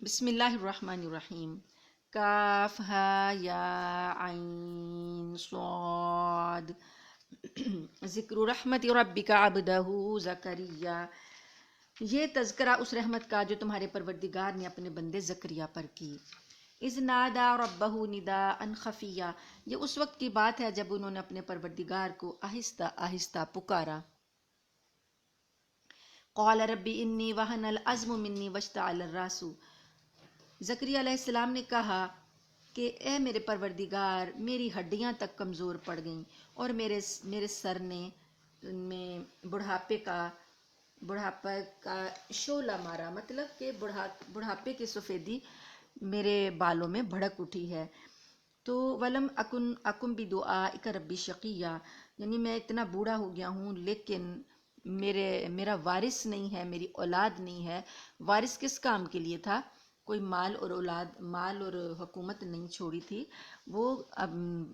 بسم اللہ الرحمن الرحیم۔ کاف ہا یا عین صاد ذکر رحمت ربک عبدہ زکریا۔ یہ تذکرہ اس رحمت کا جو تمہارے پروردگار نے اپنے بندے زکریا پر کی۔ اذ نادا ربہ نداء خفیا، یہ اس وقت کی بات ہے جب انہوں نے اپنے پروردگار کو آہستہ آہستہ پکارا۔ قال ربی انی وہن العظم منی واشتعل الراس، زکریا علیہ السلام نے کہا کہ اے میرے پروردگار، میری ہڈیاں تک کمزور پڑ گئیں اور میرے سر میں بڑھاپے کا شعلہ مارا، مطلب کہ بڑھاپے کی سفیدی میرے بالوں میں بھڑک اٹھی ہے۔ تو ولم اکن بدعائک ربی شقیہ، یعنی میں اتنا بوڑھا ہو گیا ہوں لیکن میرا وارث نہیں ہے، میری اولاد نہیں ہے۔ وارث کس کام کے لیے تھا؟ کوئی مال اور حکومت نہیں چھوڑی تھی، وہ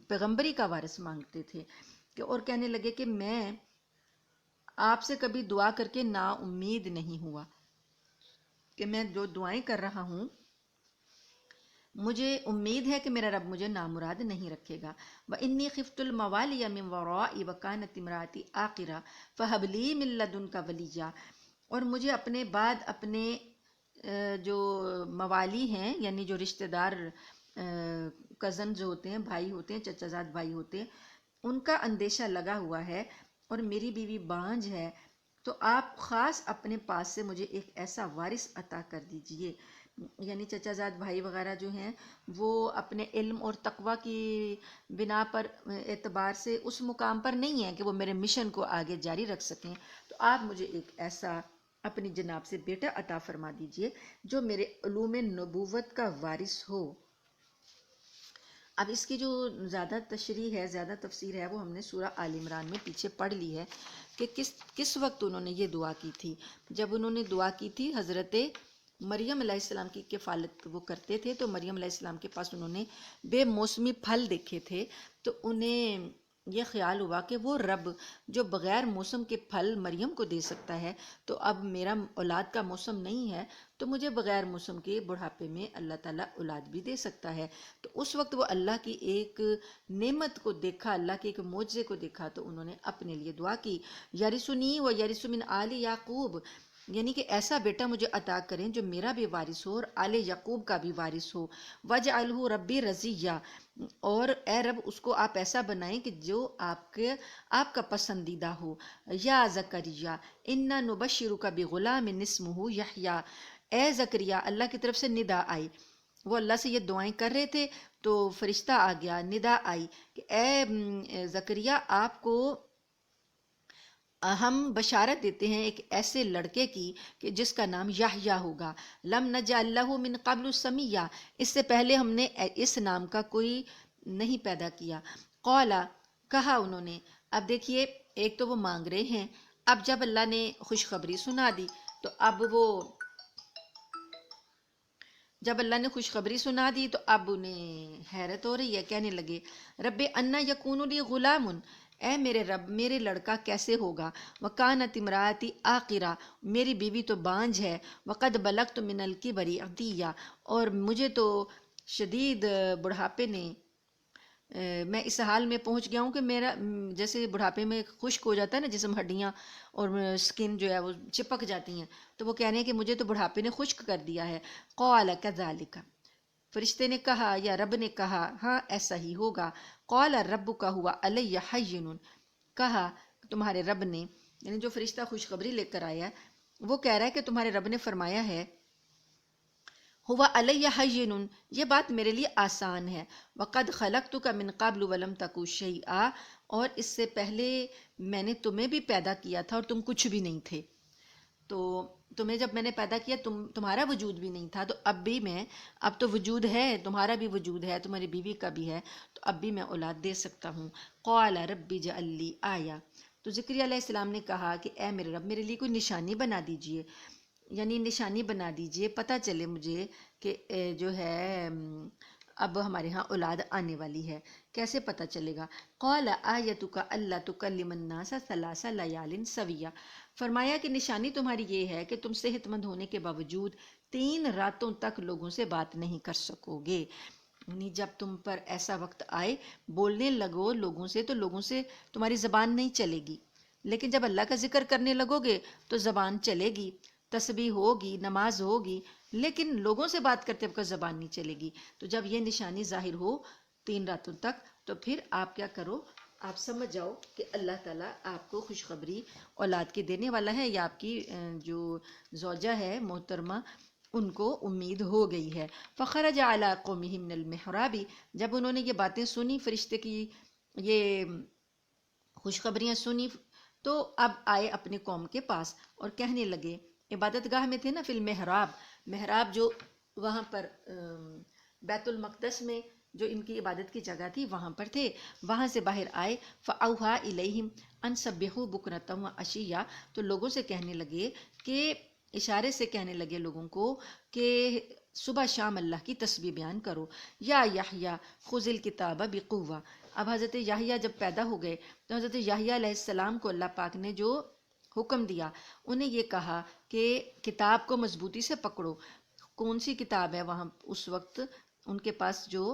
پیغمبری کا وارث مانگتے تھے اور کہنے لگے کہ میں آپ سے کبھی دعا کر کے نا امید نہیں ہوا، کہ میں جو دعائیں کر رہا ہوں مجھے امید ہے کہ میرا رب مجھے نامراد نہیں رکھے گا۔ وَإِنِّي خِفْتُ الْمَوَالِيَ مِن وَرَائِي وَكَانَتِ امْرَأَتِي عَاقِرًا فَهَبْ لِي مِن لَّدُنكَ وَلِيًّا، اور مجھے اپنے بعد اپنے جو موالی ہیں، یعنی جو رشتہ دار کزن جو ہوتے ہیں، بھائی ہوتے ہیں، چچا زاد بھائی ہوتے ہیں، ان کا اندیشہ لگا ہوا ہے اور میری بیوی بانجھ ہے، تو آپ خاص اپنے پاس سے مجھے ایک ایسا وارث عطا کر دیجئے۔ یعنی چچا زاد بھائی وغیرہ جو ہیں وہ اپنے علم اور تقوی کی بنا پر اعتبار سے اس مقام پر نہیں ہیں کہ وہ میرے مشن کو آگے جاری رکھ سکیں، تو آپ مجھے ایک ایسا اپنی جناب سے بیٹا عطا فرما دیجئے جو میرے علوم نبوت کا وارث ہو۔ اب اس کی جو زیادہ تشریح ہے، زیادہ تفسیر ہے، وہ ہم نے سورہ آل عمران میں پیچھے پڑھ لی ہے کہ کس وقت انہوں نے یہ دعا کی تھی۔ جب انہوں نے دعا کی تھی حضرت مریم علیہ السلام کی کفالت وہ کرتے تھے، تو مریم علیہ السلام کے پاس انہوں نے بے موسمی پھل دیکھے تھے، تو انہیں یہ خیال ہوا کہ وہ رب جو بغیر موسم کے پھل مریم کو دے سکتا ہے، تو اب میرا اولاد کا موسم نہیں ہے، تو مجھے بغیر موسم کے بڑھاپے میں اللہ تعالیٰ اولاد بھی دے سکتا ہے۔ تو اس وقت وہ اللہ کی ایک نعمت کو دیکھا، اللہ کے ایک معجزے کو دیکھا، تو انہوں نے اپنے لیے دعا کی، یرثنی و یرث من آل یعقوب، یعنی کہ ایسا بیٹا مجھے عطا کریں جو میرا بھی وارث ہو اور آل یعقوب کا بھی وارث ہو۔ وجعلہ ربی رضیہ، اور اے رب اس کو آپ ایسا بنائیں کہ جو آپ کا پسندیدہ ہو۔ یا زکریا انا نبشرک بغلام اسمہ یحییٰ، اے زکریا، اللہ کی طرف سے ندا آئی، وہ اللہ سے یہ دعائیں کر رہے تھے تو فرشتہ آ گیا، ندا آئی کہ اے زکریا، آپ کو ہم بشارت دیتے ہیں ایک ایسے لڑکے کی کہ جس کا نام یحییٰ ہوگا، لم نجعل لہ من قبل سمیہ، اس سے پہلے ہم نے اس نام کا کوئی نہیں پیدا کیا۔ قولا، کہا انہوں نے، اب دیکھیے ایک تو وہ مانگ رہے ہیں، اب جب اللہ نے خوشخبری سنا دی تو جب اللہ نے خوشخبری سنا دی تو اب انہیں حیرت ہو رہی ہے، کہنے لگے رب انا یکون لی غلام، اے میرے رب میرے لڑکا کیسے ہوگا، وکانت امراتی عاقرہ، میری بیوی تو بانجھ ہے، وقد بلغت من الکبر عتیہ، اور مجھے تو شدید بڑھاپے نے میں اس حال میں پہنچ گیا ہوں کہ میرا جیسے بڑھاپے میں خشک ہو جاتا ہے نا جسم، ہڈیاں اور سکن جو ہے وہ چپک جاتی ہیں، تو وہ کہہ رہے ہیں کہ مجھے تو بڑھاپے نے خشک کر دیا ہے۔ قال کذالک، فرشتے نے کہا یا رب نے کہا ہاں ایسا ہی ہوگا۔ قال ربک هو علی حین، کہا تمہارے رب نے، یعنی جو فرشتہ خوشخبری لے کر آیا وہ کہہ رہا ہے کہ تمہارے رب نے فرمایا ہے ہوا علی حین، یہ بات میرے لیے آسان ہے، وقد خلقتک من قبل ولم تک شیئا، اور اس سے پہلے میں نے تمہیں بھی پیدا کیا تھا اور تم کچھ بھی نہیں تھے، تو تمہیں جب میں نے پیدا کیا تمہارا وجود بھی نہیں تھا، تو اب تو وجود ہے، تمہارا بھی وجود ہے، تمہاری بیوی کا بھی ہے، تو اب بھی میں اولاد دے سکتا ہوں۔ قال رب اجعل لی آیہ، تو زکریا علیہ السلام نے کہا کہ اے میرے رب میرے لیے کوئی نشانی بنا دیجئے، یعنی نشانی بنا دیجئے، پتہ چلے مجھے کہ جو ہے اب ہمارے ہاں اولاد آنے والی ہے، کیسے پتہ چلے گا؟ قال آیتک الا تکلم الناس ثلاث لیال سویہ، فرمایا کہ نشانی تمہاری یہ ہے کہ تم صحت مند ہونے کے باوجود 3 راتوں تک لوگوں سے بات نہیں کر سکو گے، یعنی جب تم پر ایسا وقت آئے بولنے لگو لوگوں سے تو لوگوں سے تمہاری زبان نہیں چلے گی، لیکن جب اللہ کا ذکر کرنے لگو گے تو زبان چلے گی، تسبیح ہوگی، نماز ہوگی، لیکن لوگوں سے بات کرتے وقت زبان نہیں چلے گی۔ تو جب یہ نشانی ظاہر ہو 3 راتوں تک تو پھر آپ کیا کرو، آپ سمجھ جاؤ کہ اللہ تعالیٰ آپ کو خوشخبری اولاد کے دینے والا ہے، یا آپ کی جو زوجہ ہے محترمہ ان کو امید ہو گئی ہے۔ فخرج علی قومہ من المحراب، جب انہوں نے یہ باتیں سنی، فرشتے کی یہ خوشخبریاں سنی، تو اب آئے اپنے قوم کے پاس اور کہنے لگے، عبادت گاہ میں تھے نا، فی المحراب، محراب جو وہاں پر بیت المقدس میں جو ان کی عبادت کی جگہ تھی وہاں پر تھے، وہاں سے باہر آئے، فَأَوْحَىٰ إِلَيْهِمْ أَن سَبِّحُوا بُكْرَةً وَعَشِيًّا، تو لوگوں سے کہنے لگے کہ اشارے سے کہنے لگے لوگوں کو کہ صبح شام اللہ کی تسبیح بیان کرو، یا یحییٰ خذ الکتاب بقوہ۔ اب حضرت یحییٰ جب پیدا ہو گئے تو حضرت یحییٰ علیہ السلام کو اللہ پاک نے جو حکم دیا، انہیں یہ کہا کہ کتاب کو مضبوطی سے پکڑو۔ کون سی کتاب ہے؟ وہاں اس وقت ان کے پاس جو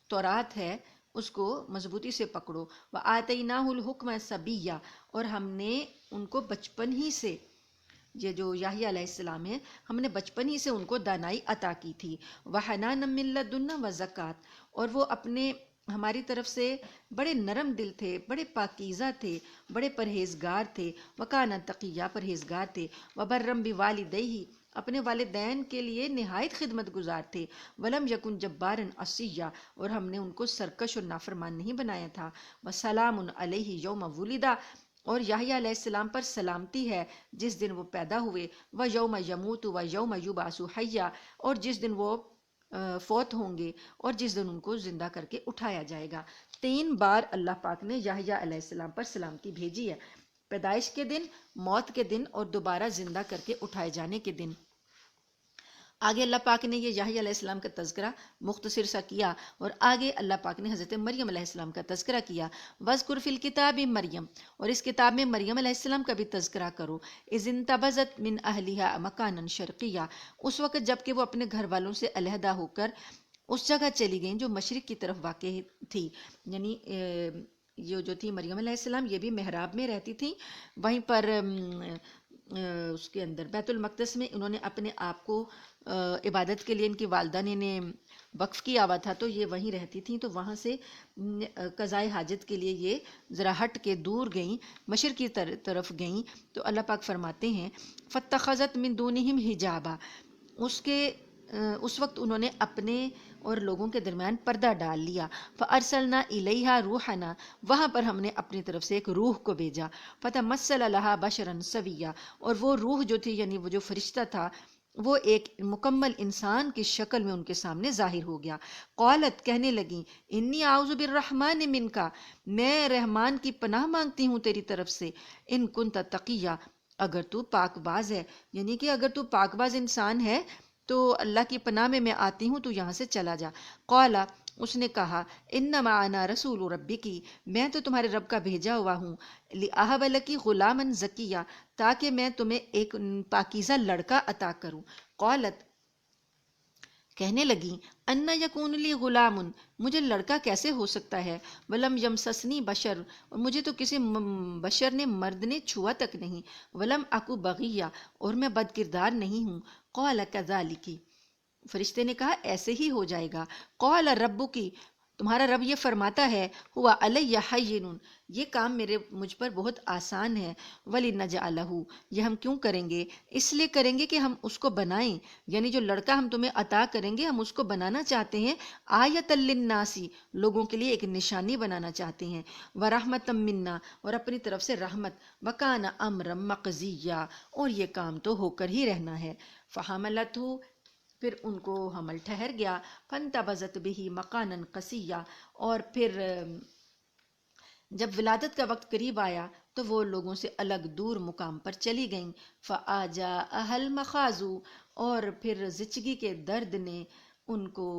تورات ہے اس کو مضبوطی سے پکڑو۔ وَآتَيْنَاهُ الْحُكْمَ صَبِيًّا، اور ہم نے ان کو بچپن ہی سے، یہ جو یحییٰ علیہ السلام ہے، ہم نے بچپن ہی سے ان کو دانائی عطا کی تھی۔ وَحَنَانًا مِن لَدُنَّا وَزَكَاةً، اور وہ اپنے ہماری طرف سے بڑے نرم دل تھے، بڑے پاکیزہ تھے، بڑے پرہیزگار تھے۔ وَكَانَ تَقِيًّا، پرہیزگار تھے۔ وَبَرًّا بِوَالِدَيْهِ، اپنے والدین کے لیے نہایت خدمت گزار تھے۔ وَلَمْ يَكُنْ جَبَّارًا عَصِيًّا، اور ہم نے ان کو سرکش اور نافرمان نہیں بنایا تھا۔ وَسَلَامٌ عَلَيْهِ يَوْمَ وُلِدَ، اور یحییٰ علیہ السلام پر سلامتی ہے جس دن وہ پیدا ہوئے۔ وَيَوْمَ يَمُوتُ وَيَوْمَ يُبْعَثُ حَيًّا، اور جس دن وہ فوت ہوں گے اور جس دن ان کو زندہ کر کے اٹھایا جائے گا۔ 3 بار اللہ پاک نے یحییٰ علیہ السلام پر سلامتی بھیجی ہے، پیدائش کے دن، موت کے دن، اور دوبارہ زندہ کر کے اٹھائے جانے کے دن۔ آگے اللہ پاک نے یہ یحییٰ علیہ السلام کا تذکرہ مختصر سا کیا، اور آگے اللہ پاک نے حضرت مریم علیہ السلام کا تذکرہ کیا۔ وَاذْكُرْ فِي الْكِتَابِ مریم، اور اس کتاب میں مریم علیہ السلام کا بھی تذکرہ کرو۔ اِذِ انتبذت مِنْ أَهْلِهَا مَكَانًا شَرْقِيًّا، اس وقت جب کہ وہ اپنے گھر والوں سے علیحدہ ہو کر اس جگہ چلی گئیں جو مشرق کی طرف واقع تھی، یعنی یہ جو تھی مریم علیہ السلام یہ بھی محراب میں رہتی تھیں، وہیں پر اس کے اندر بیت المقدس میں انہوں نے اپنے آپ کو عبادت کے لیے ان کی والدہ نے انہیں وقف کیا ہوا تھا، تو یہ وہیں رہتی تھیں، تو وہاں سے قضائے حاجت کے لیے یہ ذرا ہٹ کے دور گئیں، مشرق کی طرف گئیں، تو اللہ پاک فرماتے ہیں فَاتَّخَذَتْ مِن دُونِهِمْ حِجَابًا، اس وقت انہوں نے اپنے اور لوگوں کے درمیان پردہ ڈال لیا۔ فَأَرْسَلْنَا إِلَيْهَا رُوحَنَا، وہاں پر ہم نے اپنی طرف سے ایک روح کو بھیجا۔ فَتَمَثَّلَ لَهَا بَشَرًا سَوِيًّا، اور وہ روح جو تھی یعنی وہ جو فرشتہ تھا وہ ایک مکمل انسان کی شکل میں ان کے سامنے ظاہر ہو گیا۔ قالت، کہنے لگیں، انی اعوذ بالرحمن منک، میں رحمان کی پناہ مانگتی ہوں تیری طرف سے، ان کنت تقیہ، اگر تو پاک باز ہے، یعنی کہ اگر تو پاک باز انسان ہے تو اللہ کی پناہ میں آتی ہوں، تو یہاں سے چلا جا۔ قال، اس نے کہا، انما انا رسول ربک، میں تو تمہارے رب کا بھیجا ہوا ہوں، لأہب لک غلاما زکیا، تاکہ میں تمہیں ایک پاکیزہ لڑکا عطا کروں۔ قالت، کہنے لگیں، ان یکون لی غلام، مجھے لڑکا کیسے ہو سکتا ہے، ولم یمسسنی بشر، اور مجھے تو کسی بشر نے، مرد نے چھوا تک نہیں، ولم اکو بغیہ، اور میں بد کردار نہیں ہوں۔ قال کذالک، فرشتے نے کہا ایسے ہی ہو جائے گا۔ قال ربک، تمہارا رب یہ فرماتا ہے، ہوا علی حین، یہ کام مجھ پر بہت آسان ہے۔ ولنجعلہ، یہ ہم کیوں کریں گے؟ اس لیے کریں گے کہ ہم اس کو بنائیں، یعنی جو لڑکا ہم تمہیں عطا کریں گے ہم اس کو بنانا چاہتے ہیں، آیۃ للناس، لوگوں کے لیے ایک نشانی بنانا چاہتے ہیں، ورحمۃ منا، اور اپنی طرف سے رحمت، وکان امرا مقضیا، اور یہ کام تو ہو کر ہی رہنا ہے۔ فحملتہ، پھر ان کو حمل ٹھہر گیا، فانتبذت بہ مکانا قصیا، اور پھر جب ولادت کا وقت قریب آیا تو وہ لوگوں سے الگ دور مقام پر چلی گئیں۔ فآجاءہا المخاض، اور پھر زچگی کے درد نے ان کو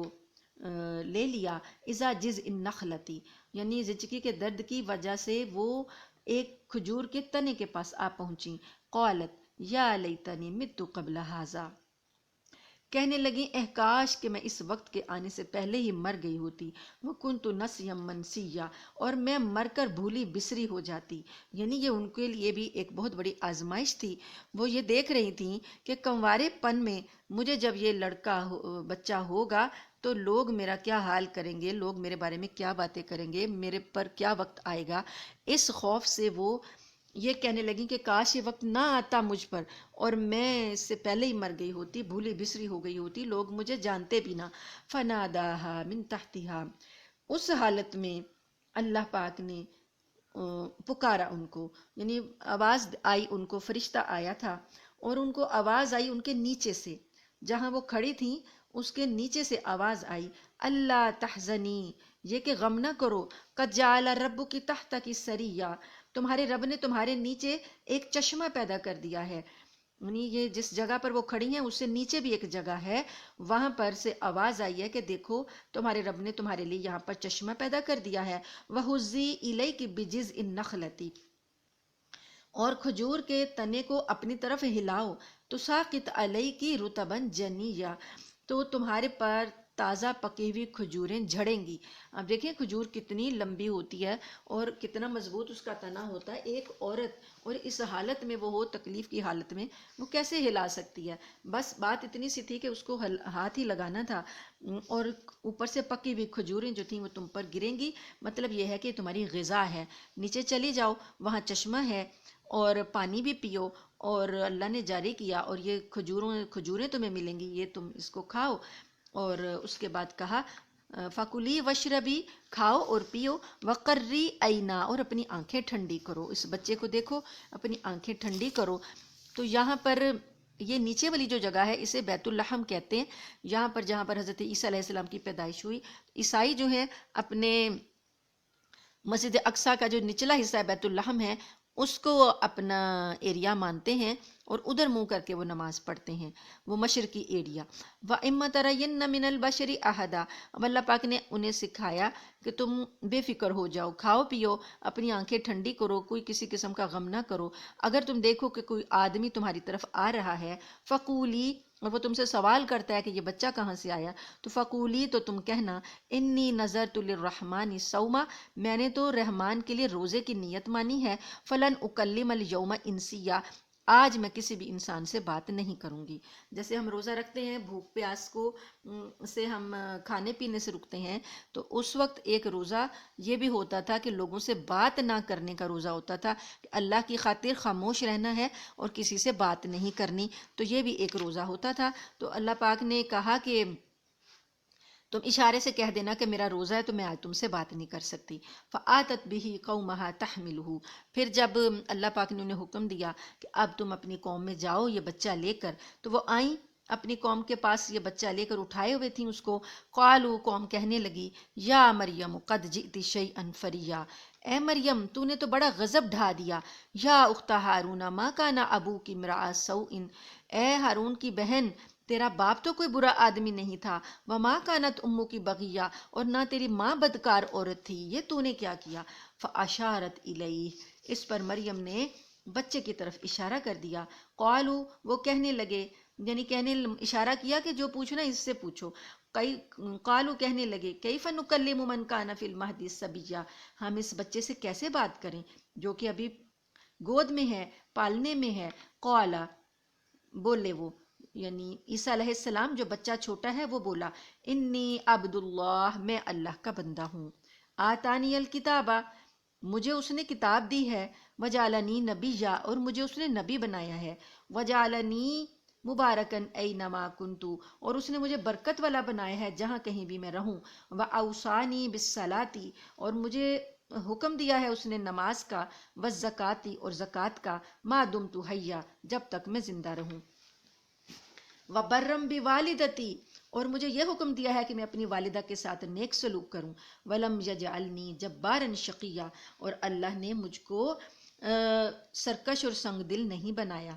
لے لیا، اذا جذع النخلۃ، یعنی زچگی کے درد کی وجہ سے وہ ایک کھجور کے تنے کے پاس آ پہنچی۔ قالت یا لیتنی مت قبل ھذا، کہنے لگی اے کاش کہ میں اس وقت کے آنے سے پہلے ہی مر گئی ہوتی، وکنت نسیا منسیا، اور میں مر کر بھولی بسری ہو جاتی۔ یعنی یہ ان کے لیے بھی ایک بہت بڑی آزمائش تھی۔ وہ یہ دیکھ رہی تھیں کہ کنوارے پن میں مجھے جب یہ بچہ ہوگا تو لوگ میرا کیا حال کریں گے، لوگ میرے بارے میں کیا باتیں کریں گے، میرے پر کیا وقت آئے گا۔ اس خوف سے وہ یہ کہنے لگی کہ کاش یہ وقت نہ آتا مجھ پر، اور میں اس سے پہلے ہی مر گئی ہوتی، بھولی بسری ہو گئی ہوتی، لوگ مجھے جانتے بھی نہ۔ فناداہا من تحتہا، اس حالت میں اللہ پاک نے پکارا ان کو، یعنی آواز آئی ان کو، فرشتہ آیا تھا اور ان کو آواز آئی ان کے نیچے سے، جہاں وہ کھڑی تھیں اس کے نیچے سے آواز آئی، اللہ تحزنی، یہ کہ غم نہ کرو، قد جعل ربک تحتک سریہ، تمہارے رب نے تمہارے نیچے ایک چشمہ پیدا کر دیا ہے۔ یعنی یہ جس جگہ پر وہ کھڑی ہیں اس سے نیچے بھی ایک جگہ ہے، وہاں پر سے آواز آئی ہے کہ دیکھو تمہارے رب نے تمہارے لیے یہاں پر چشمہ پیدا کر دیا ہے۔ وَهُزِّي إِلَيْكِ بِجِذْعِ النَّخْلَةِ، اور کھجور کے تنے کو اپنی طرف ہلاؤ، تساقط علیکی رطباً جنیا، تو تمہارے پر تازہ پکی ہوئی کھجوریں جھڑیں گی۔ اب دیکھیں کھجور کتنی لمبی ہوتی ہے اور کتنا مضبوط اس کا تنا ہوتا ہے، ایک عورت اور اس حالت میں وہ ہو، تکلیف کی حالت میں، وہ کیسے ہلا سکتی ہے؟ بس بات اتنی سی تھی کہ اس کو ہاتھ ہی لگانا تھا، اور اوپر سے پکی ہوئی کھجوریں جو تھیں وہ تم پر گریں گی، مطلب یہ ہے کہ تمہاری غذا ہے، نیچے چلی جاؤ، وہاں چشمہ ہے اور پانی بھی پیو، اور اللہ نے جاری کیا، اور یہ کھجوریں تمہیں ملیں گی، یہ تم اس کو کھاؤ۔ اور اس کے بعد کہا فَكُلِي وَاشْرَبِي، کھاؤ اور پیو، وَقَرِّي عَيْنًا، اور اپنی آنکھیں ٹھنڈی کرو، اس بچے کو دیکھو، اپنی آنکھیں ٹھنڈی کرو۔ تو یہاں پر یہ نیچے والی جو جگہ ہے اسے بیت الحم کہتے ہیں، یہاں پر جہاں پر حضرت عیسیٰ علیہ السلام کی پیدائش ہوئی۔ عیسائی جو ہے اپنے مسجد اقصیٰ کا جو نچلا حصہ ہے بیت الحم ہے، اس کو اپنا ایریا مانتے ہیں اور ادھر منہ کر کے وہ نماز پڑھتے ہیں، وہ مشرقی ایریا۔ وَإِمَّا تَرَيِنَّ مِنَ الْبَشَرِ أَحَدًا، اب اللہ پاک نے انہیں سکھایا کہ تم بے فکر ہو جاؤ، کھاؤ پیو، اپنی آنکھیں ٹھنڈی کرو، کوئی کسی قسم کا غم نہ کرو۔ اگر تم دیکھو کہ کوئی آدمی تمہاری طرف آ رہا ہے، فَقُولِي، اور وہ تم سے سوال کرتا ہے کہ یہ بچہ کہاں سے آیا، تو فَقُولِی، تو تم کہنا، انی نذرت للرحمن صوما، میں نے تو رحمان کے لیے روزے کی نیت مانی ہے، فلن اکلم اليوم انسیا، آج میں کسی بھی انسان سے بات نہیں کروں گی۔ جیسے ہم روزہ رکھتے ہیں، بھوک پیاس کو سے ہم کھانے پینے سے رکتے ہیں، تو اس وقت ایک روزہ یہ بھی ہوتا تھا کہ لوگوں سے بات نہ کرنے کا روزہ ہوتا تھا، کہ اللہ کی خاطر خاموش رہنا ہے اور کسی سے بات نہیں کرنی، تو یہ بھی ایک روزہ ہوتا تھا۔ تو اللہ پاک نے کہا کہ تم اشارے سے کہہ دینا کہ میرا روزہ ہے تو میں آج تم سے بات نہیں کر سکتی۔ فَآتَتْ بِهِ قَوْمَهَا تَحْمِلُهُ، پھر جب اللہ پاک نے انہیں حکم دیا کہ اب تم اپنی قوم میں جاؤ یہ بچہ لے کر، تو وہ آئیں اپنی قوم کے پاس، یہ بچہ لے کر اٹھائے ہوئے تھیں اس کو۔ قالوا، قوم کہنے لگی، یا مریم قد جئت شیئا فریا، اے مریم تو نے تو بڑا غضب ڈھا دیا۔ یا اخت ہارون ما کان ابوک امرأ سوء، اے ہارون کی بہن تیرا باپ تو کوئی برا آدمی نہیں تھا، وما کانت امک بغیہ، اور نہ تیری ماں بدکار عورت تھی، یہ تو نے کیا کیا۔ فاشارت الیہ، اس پر مریم نے بچے کی طرف اشارہ کر دیا۔ قالوا، وہ کہنے لگے، یعنی اشارہ کیا کہ جو پوچھنا اس سے پوچھو۔ قالوا، کہنے لگے، کیف نکلم من کان فی المہد صبیا، ہم اس بچے سے کیسے بات کریں جو کہ ابھی گود میں ہے، پالنے میں ہے۔ قال، بولے وہ، یعنی عیسیٰ علیہ السلام جو بچہ چھوٹا ہے وہ بولا، انی عبد اللہ، میں اللہ کا بندہ ہوں، آتانی الکتاب، مجھے اس نے کتاب دی ہے، وجعلنی نبیا، اور مجھے اس نے نبی بنایا ہے، وجعلنی مبارکن اینما کنتو، اور اس نے مجھے برکت والا بنایا ہے جہاں کہیں بھی میں رہوں، واوصانی بالصلاۃ، اور مجھے حکم دیا ہے اس نے نماز کا، والزکاۃ، اور زکوٰۃ کا، ما دمت حیا، جب تک میں زندہ رہوں، وبرم بوالدتی، اور مجھے یہ حکم دیا ہے کہ میں اپنی والدہ کے ساتھ نیک سلوک کروں، ولم یجعلنی جبارا شقیا، اور اللہ نے مجھ کو سرکش اور سنگ دل نہیں بنایا،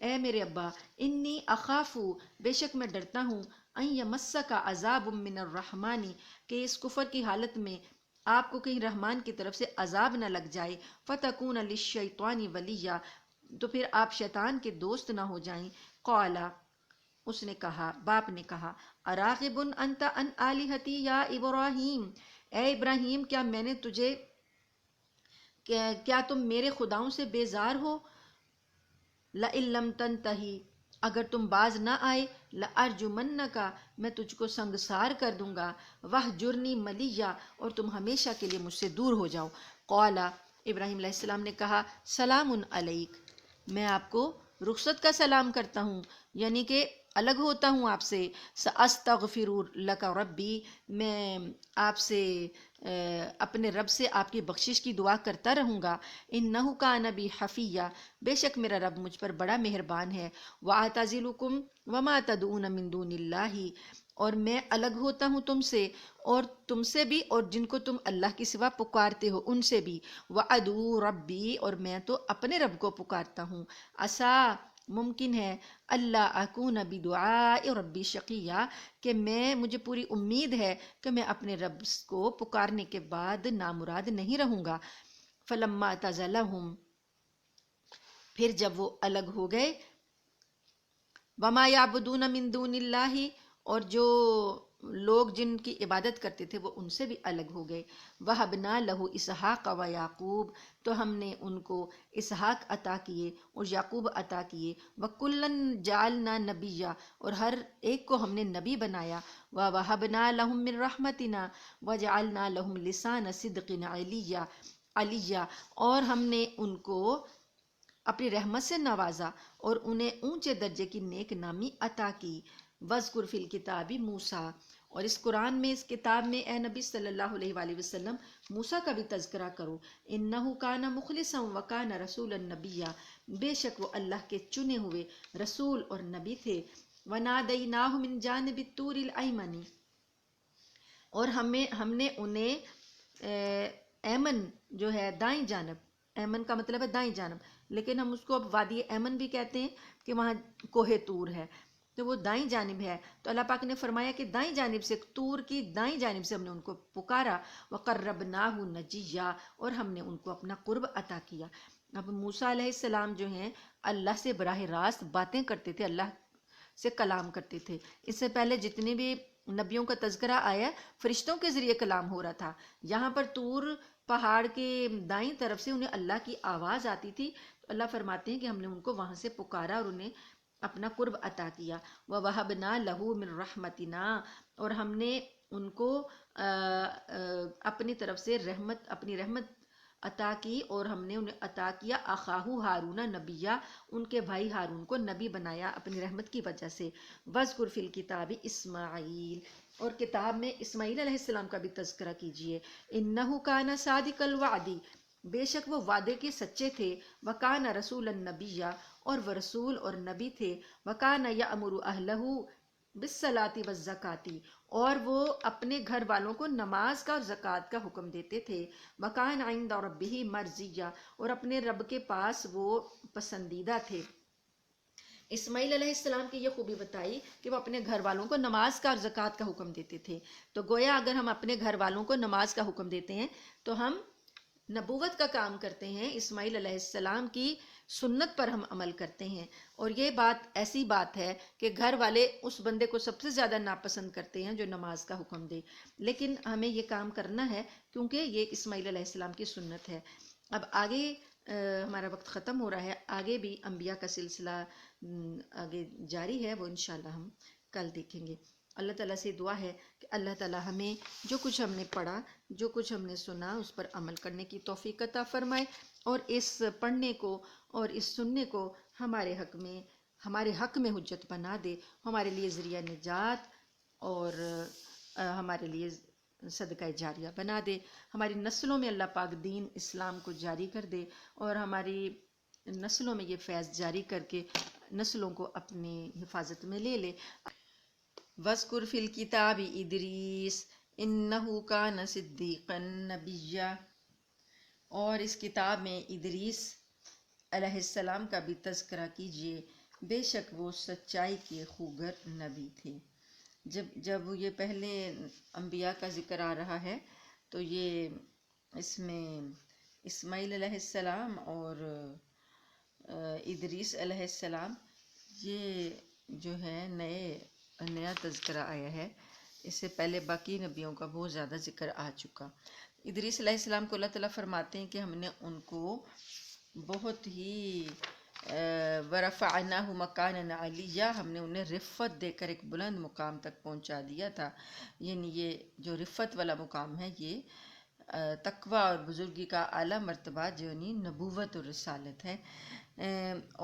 اے میرے ابا، انی اخافو، بے شک میں ڈرتا ہوں، ان یمسک عذاب من الرحمن، کہ اس کفر کی حالت میں آپ کو کہیں رحمان کی طرف سے عذاب نہ لگ جائے، فتکون للشیطان ولیا، تو پھر آپ شیطان کے دوست نہ ہو جائیں۔ قال، اس نے کہا، باپ نے کہا، اراغب انت عن آلہتی یا ابراہیم، اے ابراہیم، کیا میں نے تجھے، کیا تم میرے خداؤں سے بیزار ہو؟ لئن لم تنتہی، اگر تم باز نہ آئے، لارجمنک، میں تجھ کو سنگسار کر دوں گا، وہجرنی ملیہ، اور تم ہمیشہ کے لیے مجھ سے دور ہو جاؤ۔ قال، ابراہیم علیہ السلام نے کہا، سلام علیک، میں آپ کو رخصت کا سلام کرتا ہوں، یعنی کہ الگ ہوتا ہوں آپ سے۔ سأستغفر لک ربی، میں آپ سے اپنے رب سے آپ کی بخشش کی دعا کرتا رہوں گا۔ انہ کان بی حفیہ، بے شک میرا رب مجھ پر بڑا مہربان ہے۔ وَأَعْتَزِلُكُمْ وَمَا تَدْعُونَ مِن دُونِ اللَّهِ، اور میں الگ ہوتا ہوں تم سے، اور تم سے بھی، اور جن کو تم اللہ کی سوا پکارتے ہو ان سے بھی۔ وَأَدْعُو رَبِّي، اور میں تو اپنے رب کو پکارتا ہوں۔ عسیٰ، ممکن ہے، اللہ اکون بدعاء ربی شقیہ، کہ مجھے پوری امید ہے کہ میں اپنے رب کو پکارنے کے بعد نامراد نہیں رہوں گا۔ فلما اعتزلہم، پھر جب وہ الگ ہو گئے، وما یعبدون من دون اللہ، اور جو لوگ جن کی عبادت کرتے تھے وہ ان سے بھی الگ ہو گئے۔ وَهَبْنَا لَهُ اسحاق و یعقوب، تو ہم نے ان کو اسحاق عطا کیے اور یعقوب عطا کیے۔ وَكُلًّا جَعَلْنَا نَبِيًّا، اور ہر ایک کو ہم نے نبی بنایا۔ وَوَهَبْنَا لَهُم مِّن رَحْمَتِنَا وَجَعَلْنَا لَهُمْ لِسَانَ صِدْقٍ عَلِيًّا، اور ہم نے ان کو اپنی رحمت سے نوازا اور انہیں اونچے درجے کی نیک نامی عطا کی۔ وَاذْكُرْ فِي الْكِتَابِ مُوسیٰ، اور اس قرآن میں، اس کتاب میں اے نبی صلی اللہ علیہ وآلہ وسلم، موسیٰ کا بھی تذکرہ کرو۔ اِنَّهُ كَانَ مُخْلِصًا وَكَانَ رَسُولًا نَبِيًّا، بے شک وہ اللہ کے چنے ہوئے رسول اور نبی تھے۔ وَنَادَيْنَاهُ مِن جَانِبِ الطُّورِ الْأَيْمَنِ، اور ہم نے انہیں ایمن جو ہے دائیں جانب، ایمن کا مطلب ہے دائیں جانب، لیکن ہم اس کو اب وادی ایمن بھی کہتے ہیں کہ وہاں کوہ طور ہے، تو وہ دائیں جانب ہے۔ تو اللہ پاک نے فرمایا کہ دائیں جانب سے، طور کی دائیں جانب سے ہم نے ان کو پکارا۔ وَقَرَّبْنَاهُ نَجِيًّا، اور ہم نے ان کو اپنا قرب عطا کیا۔ اب موسیٰ علیہ السلام جو ہیں اللہ سے براہ راست باتیں کرتے تھے، اللہ سے کلام کرتے تھے۔ اس سے پہلے جتنے بھی نبیوں کا تذکرہ آیا فرشتوں کے ذریعے کلام ہو رہا تھا، یہاں پر طور پہاڑ کے دائیں طرف سے انہیں اللہ کی آواز آتی تھی، تو اللہ فرماتے ہیں کہ ہم نے ان کو وہاں سے پکارا اور انہیں اپنا قرب عطا کیا۔ وَوَهَبْنَا لَهُ مِن رَحْمَتِنَا، اور ہم نے ان کو اپنی طرف سے اپنی رحمت عطا کی، اور ہم نے انہیں عطا کیا اخاہ ہارون نبیہ، ان کے بھائی ہارون کو نبی بنایا اپنی رحمت کی وجہ سے۔ وَاذْكُرْ فِي الْكِتَابِ اسماعیل، اور کتاب میں اسماعیل علیہ السلام کا بھی تذکرہ کیجیے۔ اِنَّهُ كَانَ صَادِقَ الْوَعْدِ، بے شک وہ وعدے کے سچے تھے۔ وَكَانَ رَسُولًا نَبِيًّا، اور وہ رسول اور نبی تھے۔ وَكَانَ يَأْمُرُ أَهْلَهُ بِالصَّلَاةِ وَالزَّكَاةِ، اور وہ اپنے گھر والوں کو نماز کا اور زکوٰۃ کا حکم دیتے تھے۔ وَكَانَ عِندَ رَبِّهِ مَرْضِيًّا، اور اپنے رب کے پاس وہ پسندیدہ تھے۔ اسماعیل علیہ السلام کی یہ خوبی بتائی کہ وہ اپنے گھر والوں کو نماز کا اور زکوٰۃ کا حکم دیتے تھے۔ تو گویا اگر ہم اپنے گھر والوں کو نماز کا حکم دیتے ہیں تو ہم نبوت کا کام کرتے ہیں، اسماعیل علیہ السلام کی سنت پر ہم عمل کرتے ہیں۔ اور یہ بات ایسی بات ہے کہ گھر والے اس بندے کو سب سے زیادہ ناپسند کرتے ہیں جو نماز کا حکم دے، لیکن ہمیں یہ کام کرنا ہے کیونکہ یہ اسماعیل علیہ السلام کی سنت ہے۔ اب آگے ہمارا وقت ختم ہو رہا ہے، آگے بھی انبیاء کا سلسلہ آگے جاری ہے، وہ انشاءاللہ ہم کل دیکھیں گے۔ اللہ تعالیٰ سے دعا ہے کہ اللہ تعالیٰ ہمیں جو کچھ ہم نے پڑھا، جو کچھ ہم نے سنا، اس پر عمل کرنے کی توفیق عطا فرمائے، اور اس پڑھنے کو اور اس سننے کو ہمارے حق میں حجت بنا دے، ہمارے لیے ذریعہ نجات اور ہمارے لیے صدقہ جاریہ بنا دے، ہماری نسلوں میں اللہ پاک دین اسلام کو جاری کر دے، اور ہماری نسلوں میں یہ فیض جاری کر کے نسلوں کو اپنی حفاظت میں لے لے۔ وَاذْكُرْ فِي الْكِتَابِ ادریس إِنَّهُ كَانَ صِدِّيقًا نَبِيًّا، اور اس کتاب میں ادریس علیہ السلام کا بھی تذکرہ کیجیے۔ بے شک وہ سچائی کے خوگر نبی تھے۔ جب یہ پہلے انبیاء کا ذکر آ رہا ہے تو یہ اس میں اسماعیل علیہ السلام اور ادریس علیہ السلام، یہ جو ہے نیا تذکرہ آیا ہے۔ اس سے پہلے باقی نبیوں کا بہت زیادہ ذکر آ چکا۔ ادریس علیہ السلام کو اللہ تعالیٰ فرماتے ہیں کہ ہم نے ان کو بہت ہی ورفعناہ مکانا علیہ، ہم نے انہیں رفت دے کر ایک بلند مقام تک پہنچا دیا تھا۔ یعنی یہ جو رفت والا مقام ہے یہ تقوی اور بزرگی کا اعلیٰ مرتبہ جو یعنی نبوت اور رسالت ہے،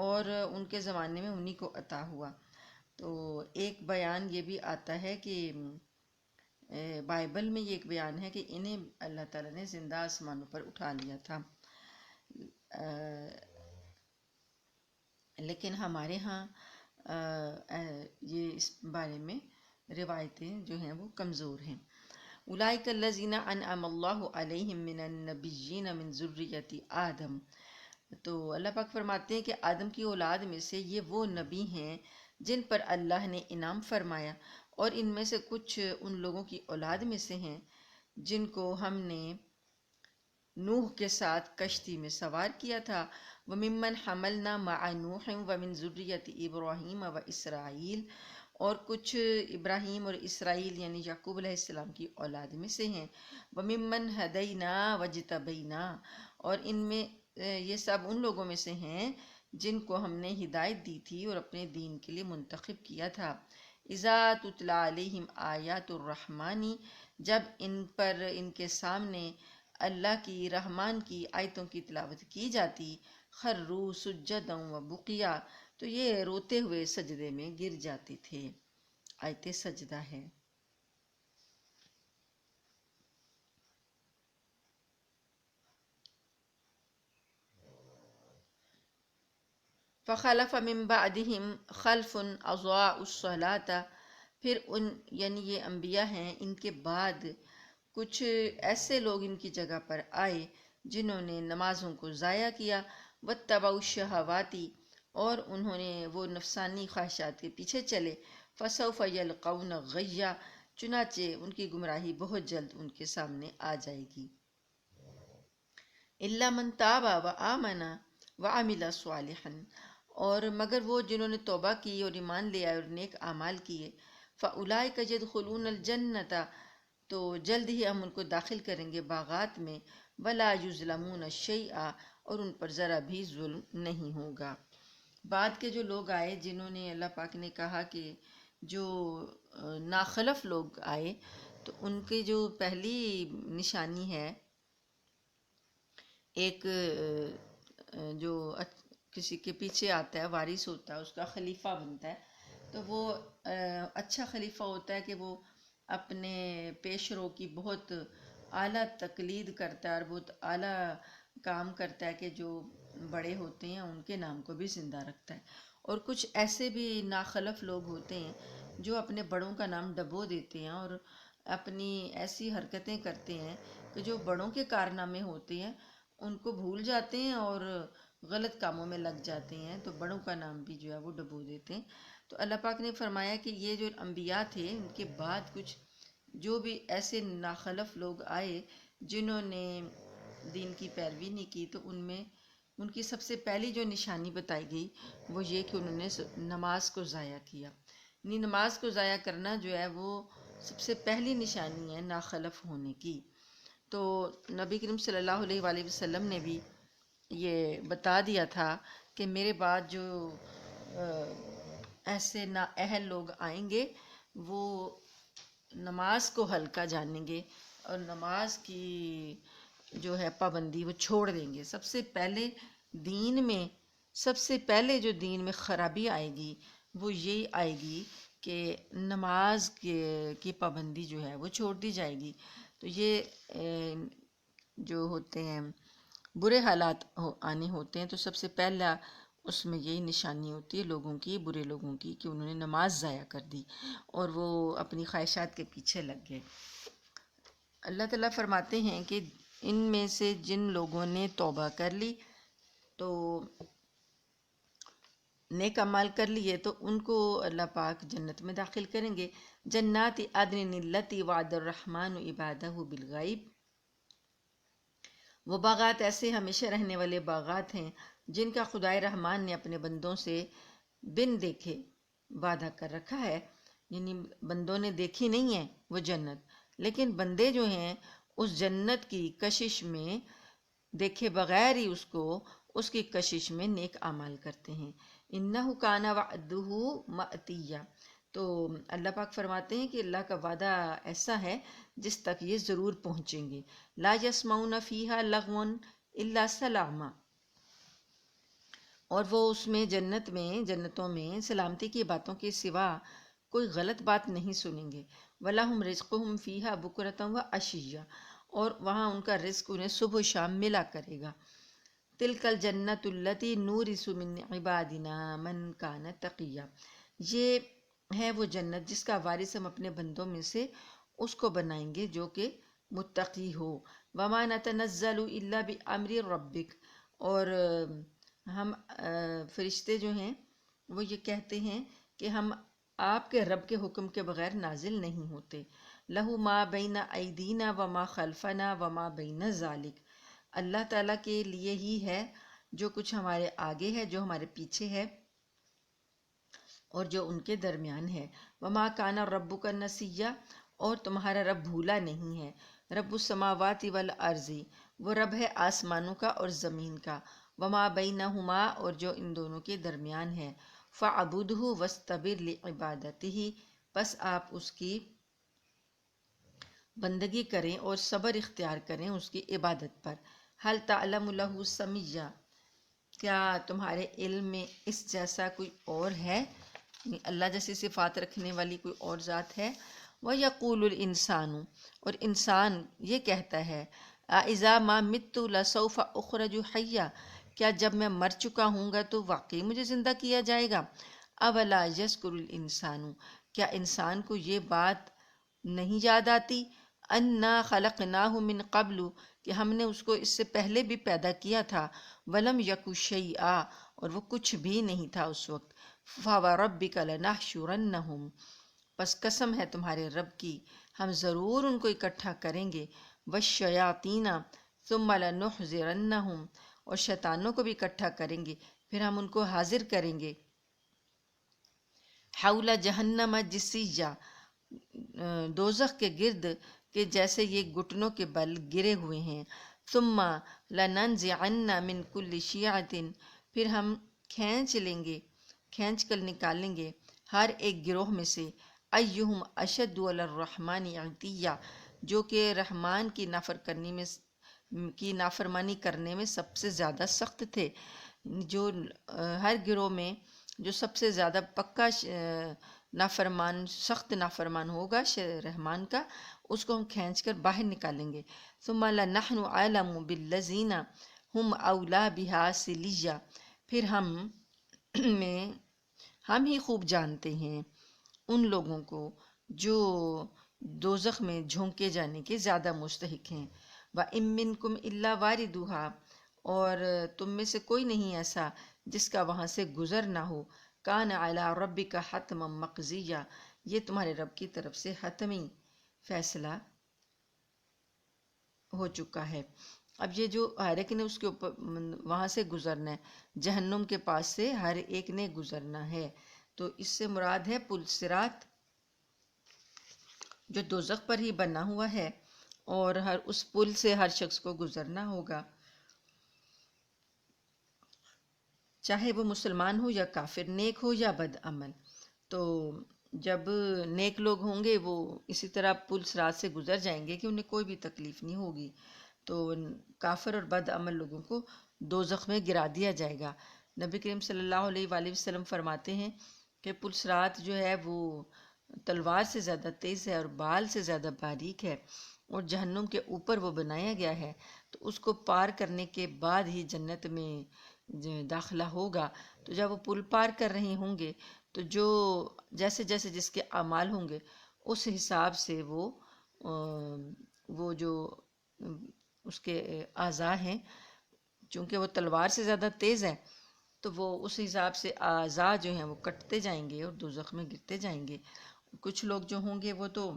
اور ان کے زمانے میں انہی کو عطا ہوا۔ تو ایک بیان یہ بھی آتا ہے کہ بائبل میں یہ ایک بیان ہے کہ انہیں اللہ تعالیٰ نے زندہ آسمانوں پر اٹھا لیا تھا، لیکن ہمارے ہاں یہ اس بارے میں روایتیں جو ہیں وہ کمزور ہیں۔ اولئک الذین انعم اللہ علیہم من النبیین من ذریۃ آدم، تو اللہ پاک فرماتے ہیں کہ آدم کی اولاد میں سے یہ وہ نبی ہیں جن پر اللہ نے انعام فرمایا، اور ان میں سے کچھ ان لوگوں کی اولاد میں سے ہیں جن کو ہم نے نوح کے ساتھ کشتی میں سوار کیا تھا۔ وَمِمَّنْ حَمَلْنَا مَعَ نُوحٍ وَمِنْ ذُرِّيَّةِ إِبْرَاهِيمَ وَإِسْرَائِيلَ، اور کچھ ابراہیم اور اسرائیل یعنی یعقوب علیہ السلام کی اولاد میں سے ہیں۔ وَمِمَّنْ هَدَيْنَا وَاجْتَبَيْنَا، اور ان میں یہ سب ان لوگوں میں سے ہیں جن کو ہم نے ہدایت دی تھی اور اپنے دین کے لیے منتخب کیا تھا۔ اِذَا تُتْلَى عَلَيْهِمْ آیاتُ الرَّحْمَٰنِ، جب ان پر ان کے سامنے اللہ کی رحمان کی آیتوں کی تلاوت کی جاتی، خروا سجدا وبقیا، تو یہ روتے ہوئے سجدے میں گر جاتے تھے۔ آیت سجدہ ہے۔ فخلف من بعدہم خلف اضاعوا الصلاۃ، پھر ان یعنی یہ انبیاء ہیں، ان کے بعد کچھ ایسے لوگ ان کی جگہ پر آئے جنہوں نے نمازوں کو ضائع کیا، واتبعوا الشہوات، اور انہوں نے وہ نفسانی خواہشات کے پیچھے چلے، فسوف یلقون غیا، چنانچہ ان کی گمراہی بہت جلد ان کے سامنے آ جائے گی۔ الا من تاب وآمن وعمل صالحا، اور مگر وہ جنہوں نے توبہ کی اور ایمان لے آئے اور نیک اعمال کیے، فاولئک یدخلون الجنۃ، تو جلد ہی ہم ان کو داخل کریں گے باغات میں، ولا یظلمون شیئا، اور ان پر ذرا بھی ظلم نہیں ہوگا۔ بعد کے جو لوگ آئے جنہوں نے اللہ پاک نے کہا کہ جو ناخلف لوگ آئے تو ان کی جو پہلی نشانی ہے، ایک جو کسی کے پیچھے آتا ہے، وارث ہوتا ہے، اس کا خلیفہ بنتا ہے، تو وہ اچھا خلیفہ ہوتا ہے کہ وہ اپنے پیش رو کی بہت اعلیٰ تقلید کرتا ہے اور بہت اعلیٰ کام کرتا ہے کہ جو بڑے ہوتے ہیں ان کے نام کو بھی زندہ رکھتا ہے۔ اور کچھ ایسے بھی ناخلف لوگ ہوتے ہیں جو اپنے بڑوں کا نام ڈبو دیتے ہیں اور اپنی ایسی حرکتیں کرتے ہیں کہ جو بڑوں کے کارنامے ہوتے ہیں ان کو بھول جاتے ہیں اور غلط کاموں میں لگ جاتے ہیں، تو بڑوں کا نام بھی جو ہے وہ ڈبو دیتے ہیں۔ تو اللہ پاک نے فرمایا کہ یہ جو انبیاء تھے ان کے بعد کچھ جو بھی ایسے ناخلف لوگ آئے جنہوں نے دین کی پیروی نہیں کی، تو ان میں ان کی سب سے پہلی جو نشانی بتائی گئی وہ یہ کہ انہوں نے نماز کو ضائع کیا۔ یعنی نماز کو ضائع کرنا جو ہے وہ سب سے پہلی نشانی ہے ناخلف ہونے کی۔ تو نبی کریم صلی اللہ علیہ وآلہ وسلم نے بھی یہ بتا دیا تھا کہ میرے بعد جو ایسے نااہل لوگ آئیں گے وہ نماز کو ہلکا جانیں گے اور نماز کی جو ہے پابندی وہ چھوڑ دیں گے۔ سب سے پہلے دین میں سب سے پہلے جو دین میں خرابی آئے گی وہ یہی آئے گی کہ نماز کی پابندی جو ہے وہ چھوڑ دی جائے گی۔ تو یہ جو ہوتے ہیں برے حالات آنے ہوتے ہیں تو سب سے پہلا اس میں یہی نشانی ہوتی ہے لوگوں کی، برے لوگوں کی، کہ انہوں نے نماز ضائع کر دی اور وہ اپنی خواہشات کے پیچھے لگ گئے۔ اللہ تعالیٰ فرماتے ہیں کہ ان میں سے جن لوگوں نے توبہ کر لی تو نیک اعمال کر لیے تو ان کو اللہ پاک جنت میں داخل کریں گے۔ جنات عدن التی وعد الرحمن عبادہ بالغیب، وہ باغات ایسے ہمیشہ رہنے والے باغات ہیں جن کا خدائے رحمان نے اپنے بندوں سے بن دیکھے وعدہ کر رکھا ہے، یعنی بندوں نے دیکھی نہیں ہے وہ جنت، لیکن بندے جو ہیں اس جنت کی کشش میں دیکھے بغیر ہی اس کی کشش میں نیک اعمال کرتے ہیں۔ انہ کان وعدہ مأتیہ، تو اللہ پاک فرماتے ہیں کہ اللہ کا وعدہ ایسا ہے جس تک یہ ضرور پہنچیں گے۔ لا یسمعون فیہا لغوا الا سلاما، اور وہ اس میں جنتوں میں سلامتی کی باتوں کے سوا کوئی غلط بات نہیں سنیں گے۔ وَلَهُمْ رِزْقُهُمْ فِيهَا بُكْرَةً وَعَشِيًّا، اور وہاں ان کا رزق انہیں صبح و شام ملا کرے گا۔ تِلْكَ الْجَنَّةُ الَّتِي نُورِثُ مِنْ عِبَادِنَا مَنْ كَانَ تَقِيًّا، یہ ہے وہ جنت جس کا وارث ہم اپنے بندوں میں سے اس کو بنائیں گے جو کہ متقی ہو۔ وَمَا نَتَنَزَّلُ إِلَّا بِأَمْرِ رَبِّكَ، اور ہم فرشتے جو ہیں وہ یہ کہتے ہیں کہ ہم آپ کے رب کے حکم کے بغیر نازل نہیں ہوتے۔ لَهُ مَا بَيْنَ أَيْدِينَا وَمَا خَلْفَنَا وَمَا بَيْنَ ذَلِكَ، اللہ تعالیٰ کے لیے ہی ہے جو کچھ ہمارے آگے ہے، جو ہمارے پیچھے ہے، اور جو ان کے درمیان ہے۔ وَمَا كَانَ رَبُّكَ نَسِيًّا، اور تمہارا رب بھولا نہیں ہے۔ رب السماوات والارض، وہ رب ہے آسمانوں کا اور زمین کا۔ وما بینہما، اور جو ان دونوں کے درمیان ہے۔ فَعْبُدْهُ وَاسْتَبِرْ لِعِبَادَتِهِ، پس آپ اس کی بندگی کریں اور صبر اختیار کریں اس کی عبادت پر۔ هل تعلم له سمیہ، کیا تمہارے علم میں اس جیسا کوئی اور ہے، اللہ جیسی صفات رکھنے والی کوئی اور ذات ہے؟ وَيَقُولُ الْإِنسَانُ، اور انسان یہ کہتا ہے، اِذَا مَا مِتُّ لَسَوْفَ أُخْرَجُ حَيًّا، کیا جب میں مر چکا ہوں گا تو واقعی مجھے زندہ کیا جائے گا؟ اولا یذکر الانسان، کیا انسان کو یہ بات نہیں یاد آتی؟ انا خلقناہ من قبل، کہ ہم نے اس کو اس سے پہلے بھی پیدا کیا تھا۔ ولم یک شیئا، اور وہ کچھ بھی نہیں تھا اس وقت۔ فوربک لنحشرنہم، پس قسم ہے تمہارے رب کی ہم ضرور ان کو اکٹھا کریں گے۔ والشیاطین ثم لنحضرنہم، اور شیطانوں کو بھی اکٹھا کریں گے، پھر ہم ان کو حاضر کریں گے۔ حول جہنم جثیہ، دوزخ کے گرد کہ جیسے یہ گھٹنوں کے بل گرے ہوئے ہیں۔ ثم لننزعن من کل شیعۃ، پھر ہم کھینچ کر نکالیں گے ہر ایک گروہ میں سے، ایہم اشد علی الرحمن عتیہ، جو کہ رحمان کی نافرمانی کرنے میں سب سے زیادہ سخت تھے۔ جو ہر گروہ میں جو سب سے زیادہ پکا سخت نافرمان ہوگا رحمان کا، اس کو ہم کھینچ کر باہر نکالیں گے۔ ثم لنحن اعلم بالذین هم اولی بها صلیہ، پھر ہم ہی خوب جانتے ہیں ان لوگوں کو جو دوزخ میں جھونکے جانے کے زیادہ مستحق ہیں۔ وَإِن مِّنكُمْ إِلَّا وَارِدُهَا، اور تم میں سے کوئی نہیں ایسا جس کا وہاں سے گزر نہ ہو۔ کان علی ربک حتما مقضیہ، یہ تمہارے رب کی طرف سے حتمی فیصلہ ہو چکا ہے۔ اب یہ جو ہر ایک نے اس کے اوپر وہاں سے گزرنا ہے، جہنم کے پاس سے ہر ایک نے گزرنا ہے، تو اس سے مراد ہے پل صراط جو دوزخ پر ہی بنا ہوا ہے، اور اس پل سے ہر شخص کو گزرنا ہوگا، چاہے وہ مسلمان ہو یا کافر، نیک ہو یا بد عمل۔ تو جب نیک لوگ ہوں گے وہ اسی طرح پل صراط سے گزر جائیں گے کہ انہیں کوئی بھی تکلیف نہیں ہوگی، تو کافر اور بد عمل لوگوں کو دوزخ میں گرا دیا جائے گا۔ نبی کریم صلی اللہ علیہ وآلہ وسلم فرماتے ہیں کہ پل صراط جو ہے وہ تلوار سے زیادہ تیز ہے اور بال سے زیادہ باریک ہے، اور جہنم کے اوپر وہ بنایا گیا ہے، تو اس کو پار کرنے کے بعد ہی جنت میں داخلہ ہوگا۔ تو جب وہ پل پار کر رہے ہوں گے تو جیسے جیسے جس کے اعمال ہوں گے اس حساب سے وہ جو اس کے اعضاء ہیں، چونکہ وہ تلوار سے زیادہ تیز ہے، تو وہ اس حساب سے اعضاء جو ہیں وہ کٹتے جائیں گے اور دوزخ میں گرتے جائیں گے۔ کچھ لوگ جو ہوں گے وہ تو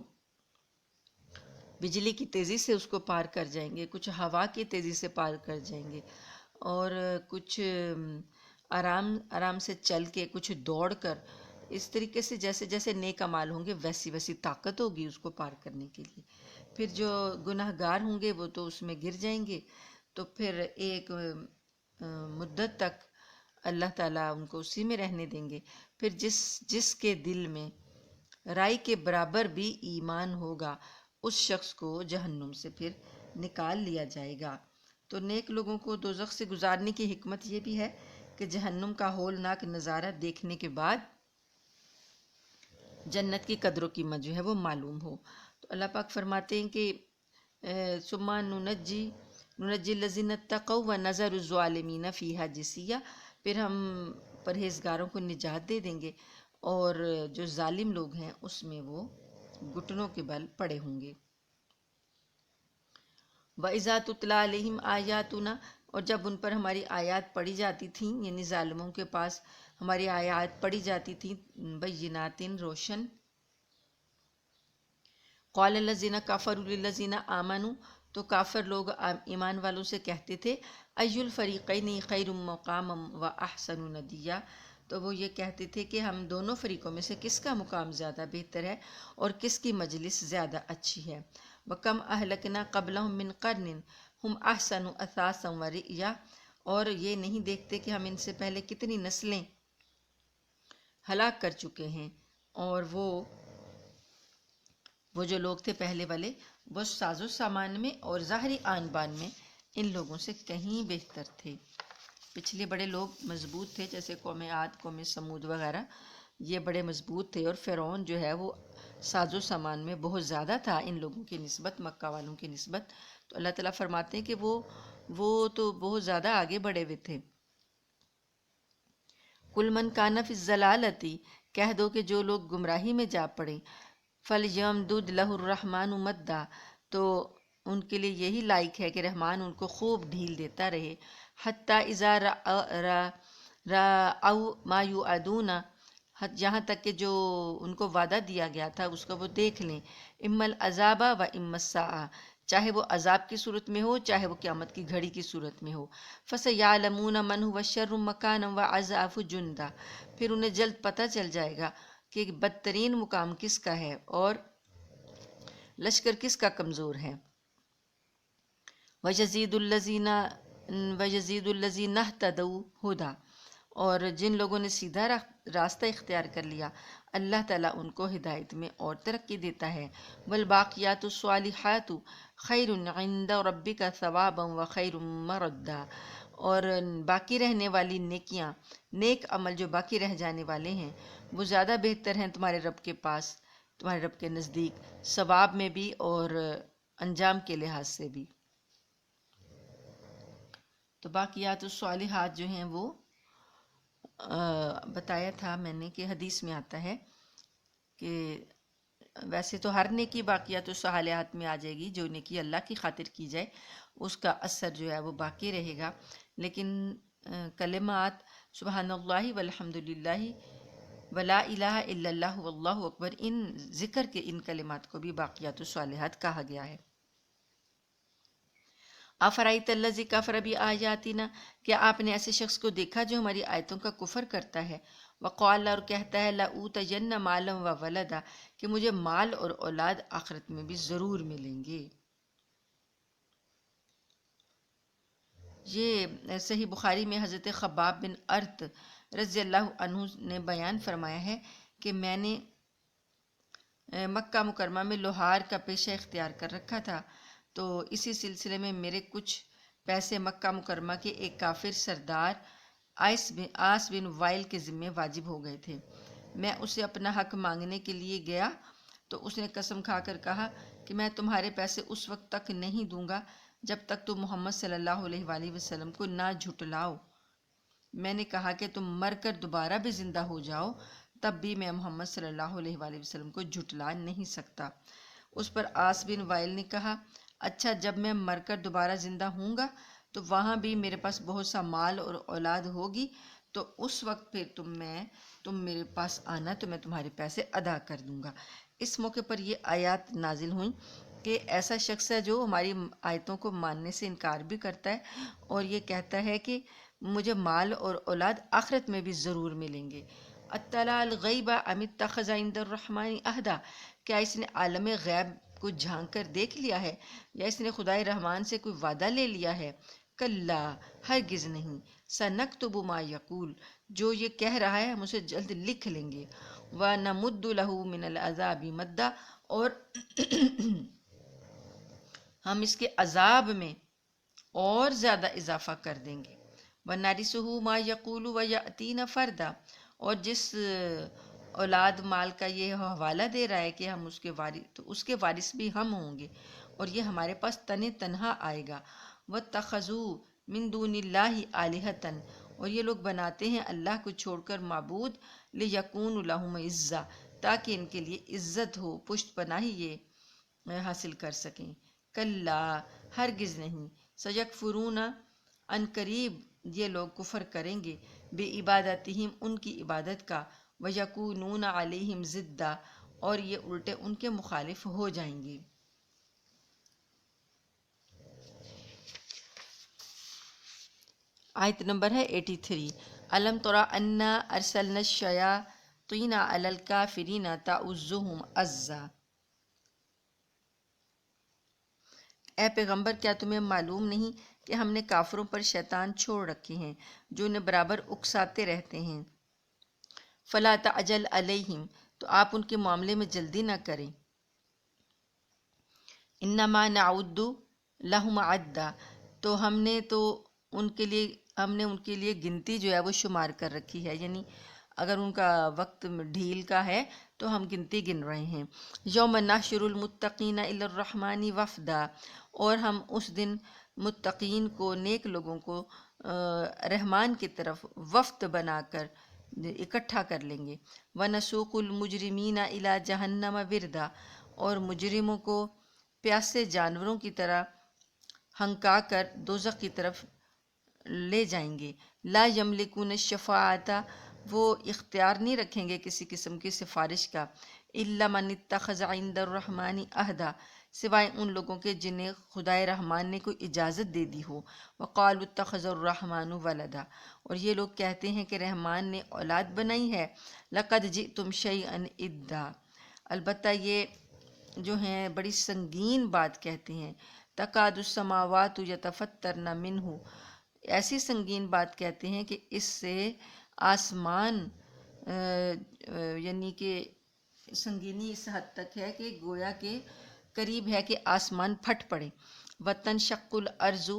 بجلی کی تیزی سے اس کو پار کر جائیں گے، کچھ ہوا کی تیزی سے پار کر جائیں گے، اور کچھ آرام آرام سے چل کے، کچھ دوڑ کر، اس طریقے سے جیسے جیسے نیک اعمال ہوں گے ویسی ویسی طاقت ہوگی اس کو پار کرنے کے لیے۔ پھر جو گناہ گار ہوں گے وہ تو اس میں گر جائیں گے، تو پھر ایک مدت تک اللہ تعالیٰ ان کو اسی میں رہنے دیں گے۔ پھر جس جس کے دل میں رائی کے برابر بھی ایمان ہوگا اس شخص کو جہنم سے پھر نکال لیا جائے گا۔ تو نیک لوگوں کو دوزخ سے گزارنے کی حکمت یہ بھی ہے کہ جہنم کا ہولناک نظارہ دیکھنے کے بعد جنت کی قدر و قیمت جو ہے وہ معلوم ہو۔ تو اللہ پاک فرماتے ہیں کہ ثم ننجی الذین اتقوا ونذر الظالمین فیہا جثیا، پھر ہم پرہیزگاروں کو نجات دے دیں گے اور جو ظالم لوگ ہیں اس میں وہ گھٹنوں کے بل پڑے ہوں گے۔ وَإِذَا تُتْلَىٰ عَلَيْهِمْ آيَاتُنَا، اور جب ان پر ہماری آیات پڑھی جاتی تھیں، یعنی ظالموں کے پاس ہماری آیات پڑھی جاتی تھیں بینات روشن، قال الذین کفروا للذین آمنوا، تو کافر لوگ ایمان والوں سے کہتے تھے ای الفریقین خیر مقاما واحسن ندیا، تو وہ یہ کہتے تھے کہ ہم دونوں فریقوں میں سے کس کا مقام زیادہ بہتر ہے اور کس کی مجلس زیادہ اچھی ہے۔ وَكَمْ أَهْلَكْنَا قَبْلَهُمْ مِنْ قَرْنٍ هُمْ أَحْسَنُ أَثَاثًا وَرِئْيًا، اور یہ نہیں دیکھتے کہ ہم ان سے پہلے کتنی نسلیں ہلاک کر چکے ہیں، اور وہ جو لوگ تھے پہلے والے، وہ ساز و سامان میں اور ظاہری آن بان میں ان لوگوں سے کہیں بہتر تھے۔ پچھلے بڑے لوگ مضبوط تھے، جیسے قوم عاد، قوم سمود وغیرہ، یہ بڑے مضبوط تھے، اور فرعون جو ہے وہ ساز و سامان میں بہت زیادہ تھا ان لوگوں کی نسبت، مکہ والوں کی نسبت۔ تو اللہ تعالیٰ فرماتے ہیں کہ وہ تو بہت زیادہ آگے بڑھے ہوئے تھے۔ کل من کان فی الضلالۃ، کہہ دو کہ جو لوگ گمراہی میں جا پڑیں، فلیمدد لہ الرحمن مدا، تو ان کے لیے یہی لائق ہے کہ رحمان ان کو خوب ڈھیل دیتا رہے، حتی اذا رأوا ما یوعدون، جہاں تک کہ جو ان کو وعدہ دیا گیا تھا اس کا وہ دیکھ لیں، اما العذاب و اما الساعہ، چاہے وہ عذاب کی صورت میں ہو چاہے وہ قیامت کی گھڑی کی صورت میں ہو۔ فَسَيَعْلَمُونَ مَنْ هُوَ شَرٌّ مَكَانًا وَأَضْعَفُ جُنْدًا، پھر انہیں جلد پتہ چل جائے گا کہ بدترین مقام کس کا ہے اور لشکر کس کا کمزور ہے۔ وَيَزِيدُ الَّذِينَ اهْتَدَوْا هُدًى، اور جن لوگوں نے سیدھا راستہ اختیار کر لیا اللہ تعالیٰ ان کو ہدایت میں اور ترقی دیتا ہے۔ وَالْبَاقِيَاتُ الصَّالِحَاتُ خَيْرٌ عِندَ رَبِّكَ ثَوَابًا وَخَيْرٌ مَرَدًّا، اور باقی رہنے والی نیکیاں، نیک عمل جو باقی رہ جانے والے ہیں وہ زیادہ بہتر ہیں تمہارے رب کے پاس، تمہارے رب کے نزدیک، ثواب میں بھی اور انجام کے لحاظ سے بھی۔ تو باقیات الصالحات جو ہیں وہ بتایا تھا میں نے کہ حدیث میں آتا ہے کہ ویسے تو ہر نیکی باقیات الصالحات میں آ جائے گی، جو نیکی اللہ کی خاطر کی جائے اس کا اثر جو ہے وہ باقی رہے گا، لیکن کلمات سبحان اللہ والحمد للہ ولا الہ الا اللہ واللہ اکبر، ان ذکر کے ان کلمات کو بھی باقیات الصالحات کہا گیا ہے۔ افرائیت الذی کفر بآیاتنا، کیا آپ نے ایسے شخص کو دیکھا جو ہماری آیتوں کا کفر کرتا ہے، وقال، اور کہتا ہے لأوتین مالا وولدا، کہ مجھے مال اور اولاد آخرت میں بھی ضرور ملیں گے۔ یہ صحیح بخاری میں حضرت خباب بن ارت رضی اللہ عنہ نے بیان فرمایا ہے کہ میں نے مکہ مکرمہ میں لوہار کا پیشہ اختیار کر رکھا تھا، تو اسی سلسلے میں میرے کچھ پیسے مکہ مکرمہ کے ایک کافر سردار آس بن وائل کے ذمے واجب ہو گئے تھے۔ میں اسے اپنا حق مانگنے کے لیے گیا تو اس نے قسم کھا کر کہا کہ میں تمہارے پیسے اس وقت تک نہیں دوں گا جب تک تم محمد صلی اللہ علیہ وآلہ وسلم کو نہ جھٹلاؤ۔ میں نے کہا کہ تم مر کر دوبارہ بھی زندہ ہو جاؤ تب بھی میں محمد صلی اللہ علیہ وآلہ وسلم کو جھٹلا نہیں سکتا۔ اس پر آس بن وائل نے کہا اچھا، جب میں مر کر دوبارہ زندہ ہوں گا تو وہاں بھی میرے پاس بہت سا مال اور اولاد ہوگی تو اس وقت پھر تم میرے پاس آنا تو میں تمہارے پیسے ادا کر دوں گا۔ اس موقع پر یہ آیات نازل ہوئیں کہ ایسا شخص ہے جو ہماری آیتوں کو ماننے سے انکار بھی کرتا ہے اور یہ کہتا ہے کہ مجھے مال اور اولاد آخرت میں بھی ضرور ملیں گے۔ اطلع الغیب ام اتخذ عند الرحمن عہدا، کیا اس نے عالم غیب کو جھانک کر دیکھ لیا ہے یا اس نے خدائے رحمان سے کوئی وعدہ لے لیا ہے؟ کلا، ہرگز نہیں، سنکتب ما یقول، جو یہ کہہ رہا ہے ہم اسے جلد لکھ لیں گے، وَنَمُدُّ لَهُ مِنَ الْعَذَابِ مَدًّا، اور ہم اس کے عذاب میں اور زیادہ اضافہ کر دیں گے۔ وَنَرِثُهُ مَا يَقُولُ وَيَأْتِينَ فَرْدًا، اور جس اولاد مال کا یہ حوالہ دے رہا ہے کہ ہم اس کے وارث، تو اس کے وارث بھی ہم ہوں گے اور یہ ہمارے پاس تنہا آئے گا۔ وَاتَّخَذُوا مِن دُونِ اللَّهِ آلِهَةً، اور یہ لوگ بناتے ہیں اللہ کو چھوڑ کر معبود، لِيَكُونُ لَهُمْ عِزًّا، تاکہ ان کے لیے عزت ہو، پشت پناہی یہ حاصل کر سکیں۔ کلا، ہرگز نہیں، سیکفرون، ان قریب یہ لوگ کفر کریں گے، بے عبادتہم، ان کی عبادت کا، ویکونون علیہم ضدا، اور یہ الٹے ان کے مخالف ہو جائیں گے۔ آیت نمبر ہے 83۔ الم تری انا ارسلنا الشیاطین علی الکافرین تعؤزهم عزا، اے پیغمبر کیا تمہیں معلوم نہیں کہ ہم نے کافروں پر شیطان چھوڑ رکھے ہیں جو انہیں برابر اکساتے رہتے ہیں۔ فلا تعجل علیہم، تو آپ ان کے معاملے میں جلدی نہ کریں۔ انما نعد لہم عدا، تو ہم نے ان کے لیے گنتی جو ہے وہ شمار کر رکھی ہے، یعنی اگر ان کا وقت ڈھیل کا ہے تو ہم گنتی گن رہے ہیں۔ یوم نحشر المتقین الی الرحمن وفدا، اور ہم اس دن متقین کو، نیک لوگوں کو رحمان کی طرف وفد بنا کر اکٹھا کر لیں گے۔ وَنَسُوقُ الْمُجْرِمِينَ إِلَى جَهَنَّمَ وِرْدًا، اور مجرموں کو پیاسے جانوروں کی طرح ہنکا کر دوزخ کی طرف لے جائیں گے۔ لا یملکون الشفاعۃ، وہ اختیار نہیں رکھیں گے کسی قسم کی سفارش کا، الا من اتخذ عند الرحمن عہدا، سوائے ان لوگوں کے جنہیں خدائے رحمان نے کوئی اجازت دے دی ہو۔ وقالوا اتخذ الرحمن ولدا، اور یہ لوگ کہتے ہیں کہ رحمان نے اولاد بنائی ہے۔ لقد جئتم شیئا ادا، البتہ یہ جو ہیں بڑی سنگین بات کہتے ہیں۔ تکاد السماوات یتفطرن منہ، ایسی سنگین بات کہتے ہیں کہ اس سے آسمان یعنی کہ سنگینی اس حد تک ہے کہ گویا کہ قریب ہے کہ آسمان پھٹ پڑے۔ وتنشق الارض،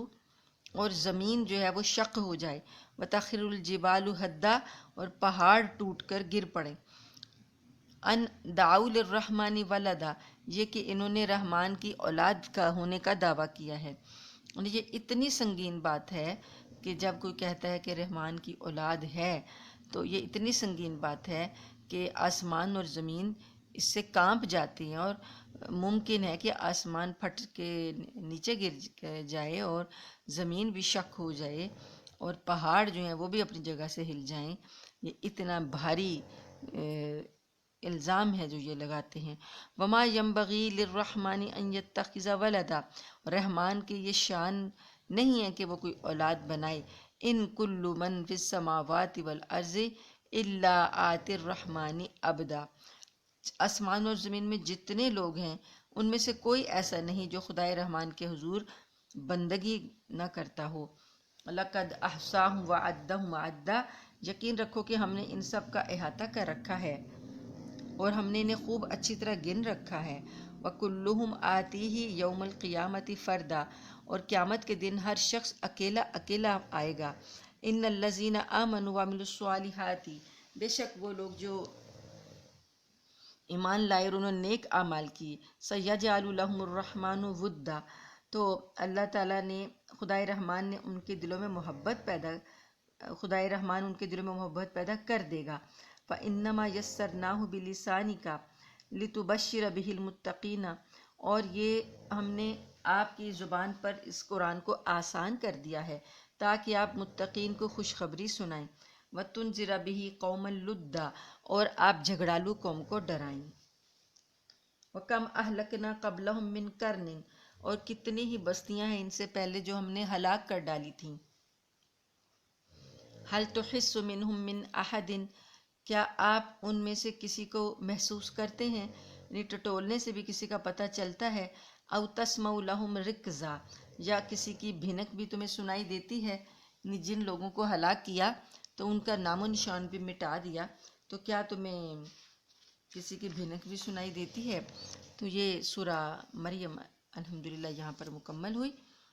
اور زمین جو ہے وہ شق ہو جائے۔ وتخر الجبال ہدا، اور پہاڑ ٹوٹ کر گر پڑے۔ ان دعوا للرحمن ولدا، یہ کہ انہوں نے رحمان کی اولاد کا ہونے کا دعویٰ کیا ہے۔ یہ اتنی سنگین بات ہے کہ جب کوئی کہتا ہے کہ رحمان کی اولاد ہے تو یہ اتنی سنگین بات ہے کہ آسمان اور زمین اس سے کانپ جاتی ہیں، اور ممکن ہے کہ آسمان پھٹ کے نیچے گر جائے اور زمین بھی شک ہو جائے اور پہاڑ جو ہیں وہ بھی اپنی جگہ سے ہل جائیں۔ یہ اتنا بھاری الزام ہے جو یہ لگاتے ہیں۔ وما ینبغی للرحمن ان یتخذ ولدا، رحمان کی یہ شان نہیں ہے کہ وہ کوئی اولاد بنائے۔ ان کل من فی السماوات والارض الا آتی الرحمن عبدا، آسمان اور زمین میں جتنے لوگ ہیں ان میں سے کوئی ایسا نہیں جو خدائے رحمان کے حضور بندگی نہ کرتا ہو۔ لقد احصاهم وعدهم عدا، یقین رکھو کہ ہم نے ان سب کا احاطہ کر رکھا ہے اور ہم نے انہیں خوب اچھی طرح گن رکھا ہے۔ وَكُلُّهُمْ آتِيهِ يَوْمَ الْقِيَامَةِ فَرْدًا، اور قیامت کے دن ہر شخص اکیلا اکیلا آئے گا۔ ان الذین آمنوا وعملوا الصالحات، بے شک وہ لوگ جو ایمان لائے اور انہوں نے نیک اعمال کیے، سَيَجْعَلُ لَهُمُ الرَّحْمَنُ وُدًّا، تو اللہ تعالیٰ نے، خدائے رحمان نے ان کے دلوں میں محبت پیدا کر دے گا۔ فَإِنَّمَا يَسَّرْنَاهُ بِلِسَانِكَ لِتُبَشِّرَ بِهِ الْمُتَّقِينَ، اور یہ ہم نے آپ کی زبان پر اس قرآن کو آسان کر دیا ہے تاکہ آپ متقین کو خوشخبری سنائیں۔ وَتُنذِرَ بِهِ قَوْمًا لُدًّا، اور آپ جھگڑالو قوم کو ڈرائیں۔ وَكَمْ أَهْلَكْنَا قَبْلَهُمْ مِنْ قَرْنٍ، اور کتنی ہی بستیاں ہیں ان سے پہلے جو ہم نے ہلاک کر ڈالی تھیں۔ هَلْ تُحِسُّ مِنْهُمْ مِنْ أَحَدٍ، کیا آپ ان میں سے کسی کو محسوس کرتے ہیں، یعنی ٹٹولنے سے بھی کسی کا پتہ چلتا ہے۔ او تسمع لہم رکزا، یا کسی کی بھنک بھی تمہیں سنائی دیتی ہے، یعنی جن لوگوں کو ہلاک کیا تو ان کا نام و نشان بھی مٹا دیا، تو کیا تمہیں کسی کی بھنک بھی سنائی دیتی ہے؟ تو یہ سورہ مریم الحمدللہ یہاں پر مکمل ہوئی۔